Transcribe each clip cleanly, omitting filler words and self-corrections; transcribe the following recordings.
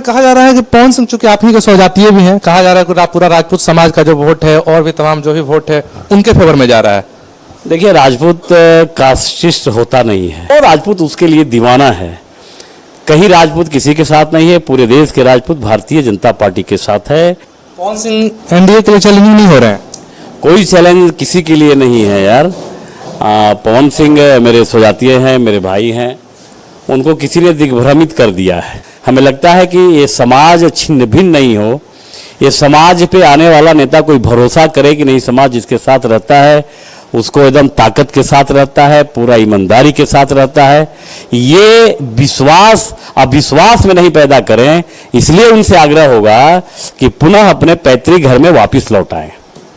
कहा जा रहा है कि पवन सिंह चूंकि आप ही के स्वजातीय भी हैं, कहा जा रहा है कि पूरा राजपूत समाज का जो वोट है और भी तमाम जो भी वोट है उनके फेवर में जा रहा है। देखिए, राजपूत कास्टिस्ट होता नहीं है और राजपूत उसके लिए दीवाना है। कहीं राजपूत किसी के साथ नहीं है, पूरे देश के राजपूत भारतीय जनता पार्टी के साथ है। पवन सिंह एनडीए के लिए चैलेंजिंग नहीं हो रहे हैं? कोई चैलेंज किसी के लिए नहीं है यार। पवन सिंह मेरे स्वजातीय हैं, मेरे भाई हैं, उनको किसी ने दिग्भ्रमित कर दिया है। हमें लगता है कि ये समाज छिन्न भिन्न नहीं हो, ये समाज पे आने वाला नेता कोई भरोसा करे कि नहीं, समाज जिसके साथ रहता है उसको एकदम ताकत के साथ रहता है, पूरा ईमानदारी के साथ रहता है। ये विश्वास अविश्वास में नहीं पैदा करें, इसलिए उनसे आग्रह होगा कि पुनः अपने पैतृक घर में वापस लौट आएं।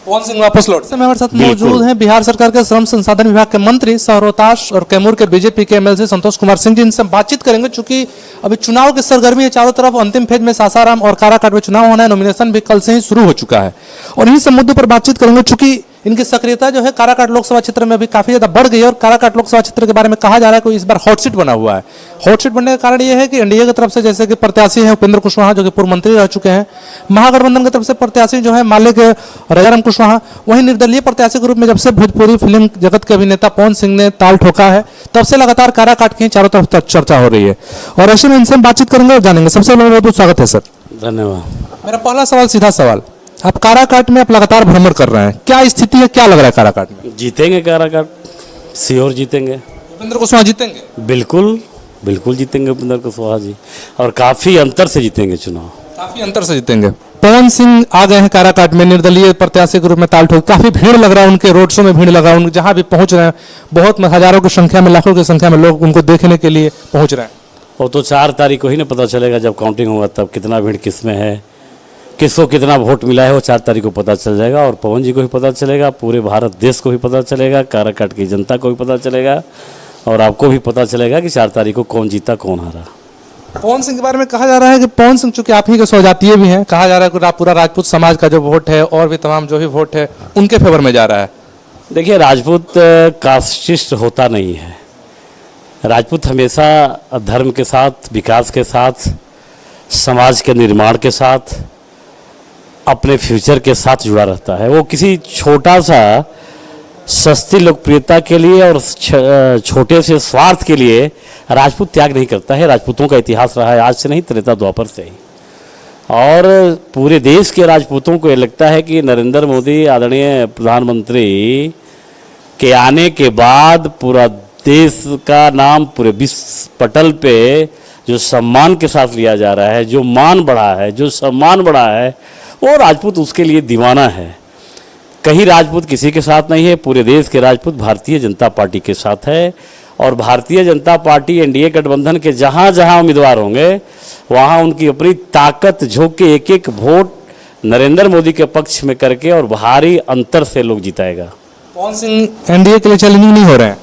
पवन सिंह वापस लौट। हमारे साथ मौजूद हैं बिहार सरकार के श्रम संसाधन विभाग के मंत्री सह रोहतास और कैमूर के बीजेपी के एमएलसी संतोष कुमार सिंह जी। इनसे बातचीत करेंगे चूंकि अभी चुनाव की सरगर्मी है चारों तरफ। अंतिम फेज में सासाराम और काराकाट में चुनाव होना है, नॉमिनेशन भी कल से ही शुरू हो चुका है और इन्हीं सब मुद्दों पर बातचीत करेंगे। चूंकि इनकी सक्रियता जो है काराकाट लोकसभा क्षेत्र में भी काफी ज्यादा बढ़ गई है और काराकाट लोकसभा क्षेत्र के बारे में कहा जा रहा है कि इस बार हॉट सीट बना हुआ है। हॉट सीट बनने का कारण यह है कि एनडीए की तरफ से जैसे कि प्रत्याशी हैं उपेंद्र कुशवाहा जो कि पूर्व मंत्री रह चुके हैं, महागठबंधन की तरफ से प्रत्याशी जो है माले के राजाराम कुशवाहा, वहीं निर्दलीय प्रत्याशी के रूप में जब से भोजपुरी फिल्म जगत के अभिनेता पवन सिंह ने ताल ठोका है तब से लगातार काराकाट की चारों तरफ चर्चा हो रही है और ऐसे में इनसे बातचीत करेंगे और जानेंगे। सबसे पहले बहुत बहुत स्वागत है सर। धन्यवाद। मेरा पहला सवाल, सीधा सवाल, आप काराकाट में आप लगातार भ्रमण कर रहे हैं, क्या स्थिति है, क्या लग रहा है काराकाट में? जीतेंगे काराकाट, श्योर जीतेंगे। उपेंद्र कुशवाहा जीतेंगे? बिल्कुल बिल्कुल जीतेंगे उपेंद्र कुशवाहा जी, और काफी अंतर से जीतेंगे चुनाव। काफी अंतर से जीतेंगे। पवन सिंह आ गए हैं काराकाट में निर्दलीय प्रत्याशी के रूप में ताल ठोक, काफी भीड़ लग रहा है, उनके रोड शो में भीड़ लगा है, जहां भी पहुंच रहे हैं बहुत हजारों की संख्या में, लाखों की संख्या में लोग उनको देखने के लिए पहुंच रहे हैं। वो तो 4 तारीख को ही ना पता चलेगा, जब काउंटिंग होगा तब कितना भीड़ किस में है, किसको कितना वोट मिला है, वो 4 तारीख को पता चल जाएगा। और पवन जी को भी पता चलेगा, पूरे भारत देश को भी पता चलेगा, काराकाट की जनता को भी पता चलेगा और आपको भी पता चलेगा कि 4 तारीख को कौन जीता कौन हारा। पवन सिंह के बारे में कहा जा रहा है कि पवन सिंह चूंकि आप ही के स्वजातीय भी हैं, कहा जा रहा है कि पूरा राजपूत समाज का जो वोट है और भी तमाम जो भी वोट है उनके फेवर में जा रहा है। देखिए, राजपूत कास्टिस्ट होता नहीं है। राजपूत हमेशा धर्म के साथ, विकास के साथ, समाज के निर्माण के साथ, अपने फ्यूचर के साथ जुड़ा रहता है। वो किसी छोटा सा सस्ती लोकप्रियता के लिए और छोटे से स्वार्थ के लिए राजपूत त्याग नहीं करता है। राजपूतों का इतिहास रहा है, आज से नहीं, त्रेता द्वापर से ही। और पूरे देश के राजपूतों को ये लगता है कि नरेंद्र मोदी आदरणीय प्रधानमंत्री के आने के बाद पूरा देश का नाम पूरे विश्व पटल पे जो सम्मान के साथ लिया जा रहा है, जो मान बढ़ा है, जो सम्मान बढ़ा है, वो राजपूत उसके लिए दीवाना है। कहीं राजपूत किसी के साथ नहीं है, पूरे देश के राजपूत भारतीय जनता पार्टी के साथ है और भारतीय जनता पार्टी एनडीए गठबंधन के जहाँ जहाँ उम्मीदवार होंगे वहाँ उनकी अपनी ताकत झोंक के एक एक वोट नरेंद्र मोदी के पक्ष में करके और भारी अंतर से लोग जिताएगा। पवन सिंह एनडीए के लिए चैलेंजिंग नहीं हो रहे हैं?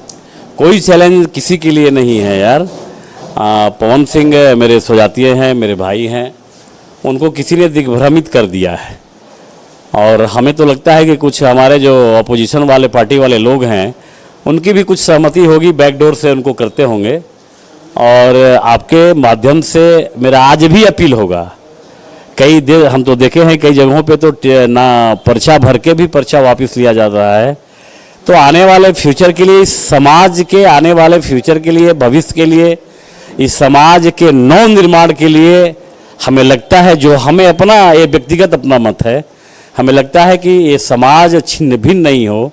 कोई चैलेंज किसी के लिए नहीं है यार। पवन सिंह मेरे स्वजातीय हैं, मेरे भाई हैं, उनको किसी ने दिग्भ्रमित कर दिया है और हमें तो लगता है कि कुछ हमारे जो अपोजिशन वाले पार्टी वाले लोग हैं उनकी भी कुछ सहमति होगी, बैकडोर से उनको करते होंगे। और आपके माध्यम से मेरा आज भी अपील होगा, हम तो देखे हैं कई जगहों पे तो ना पर्चा भर के भी पर्चा वापस लिया जा रहा है। तो आने वाले फ्यूचर के लिए, इस समाज के आने वाले फ्यूचर के लिए, भविष्य के लिए, इस समाज के नव निर्माण के लिए हमें लगता है, जो हमें अपना ये व्यक्तिगत अपना मत है, हमें लगता है कि ये समाज छिन्न भिन्न नहीं हो,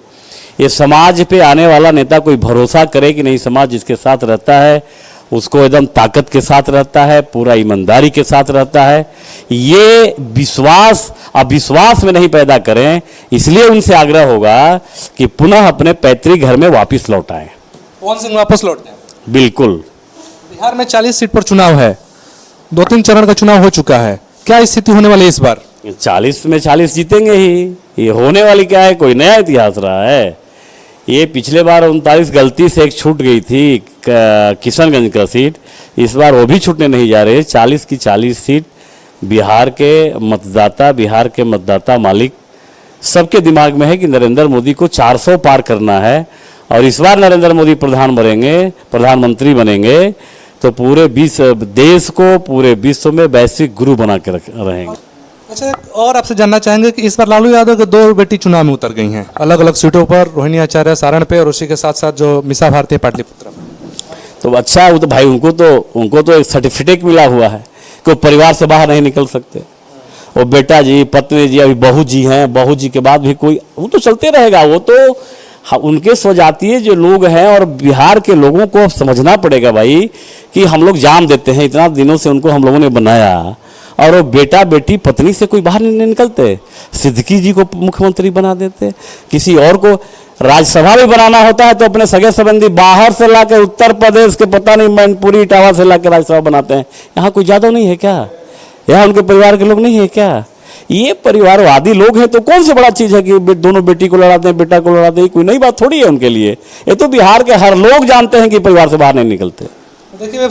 ये समाज पे आने वाला नेता कोई भरोसा करे कि नहीं, समाज जिसके साथ रहता है उसको एकदम ताकत के साथ रहता है, पूरा ईमानदारी के साथ रहता है। ये विश्वास अविश्वास में नहीं पैदा करें, इसलिए उनसे आग्रह होगा कि पुनः अपने पैतृक घर में वापस लौट आएं। पवन सिंह वापस लौट जाएं? बिल्कुल। बिहार में 40 सीट पर चुनाव है, 2-3 चरण का चुनाव हो चुका है, क्या स्थिति होने वाली है इस बार? 40 में 40 जीतेंगे ही, ये होने वाली क्या है, कोई नया इतिहास रहा है। ये पिछले बार 39 गलती से एक छूट गई थी किशनगंज का सीट, इस बार वो भी छूटने नहीं जा रहे। 40 की 40 सीट बिहार के मतदाता, बिहार के मतदाता मालिक सबके दिमाग में है कि नरेंद्र मोदी को 400 पार करना है और इस बार नरेंद्र मोदी प्रधानमंत्री बनेंगे तो पूरे देश को पूरे विश्व में वैश्विक गुरु बना के रहेंगे। अच्छा, एक और आपसे जानना चाहेंगे कि इस बार लालू यादव के 2 बेटी चुनाव में उतर गई हैं अलग अलग सीटों पर, रोहिणी आचार्य सारण पे और उसी के साथ साथ जो मिसा भारती पाटलिपुत्र में। तो अच्छा, वो तो भाई उनको तो एक सर्टिफिकेट मिला हुआ है कि वो परिवार से बाहर नहीं निकल सकते। वो बेटा जी, पत्नी जी, अभी बहू जी हैं, बहू जी के बाद भी कोई, वो तो चलते रहेगा। वो तो उनके स्वजातीय जो लोग हैं और बिहार के लोगों को अब समझना पड़ेगा भाई कि हम लोग जान देते हैं, इतना दिनों से उनको हम लोगों ने बनाया और वो बेटा बेटी पत्नी से कोई बाहर नहीं निकलते। सिद्दीकी जी को मुख्यमंत्री बना देते, किसी और को राज्यसभा में बनाना होता है तो अपने सगे संबंधी बाहर से लाकर, उत्तर प्रदेश के पता नहीं मैनपुरी इटावा से लाकर राज्यसभा बनाते हैं। यहाँ कोई यादव नहीं है क्या? यहाँ उनके परिवार के लोग नहीं है क्या? ये परिवारवादी लोग हैं तो कौन सी बड़ा चीज है कि दोनों बेटी को लड़ाते हैं, बेटा को लड़ाते हैं? कोई नई बात थोड़ी है उनके लिए। ये तो बिहार के हर लोग जानते हैं कि परिवार से बाहर नहीं निकलते। देखिए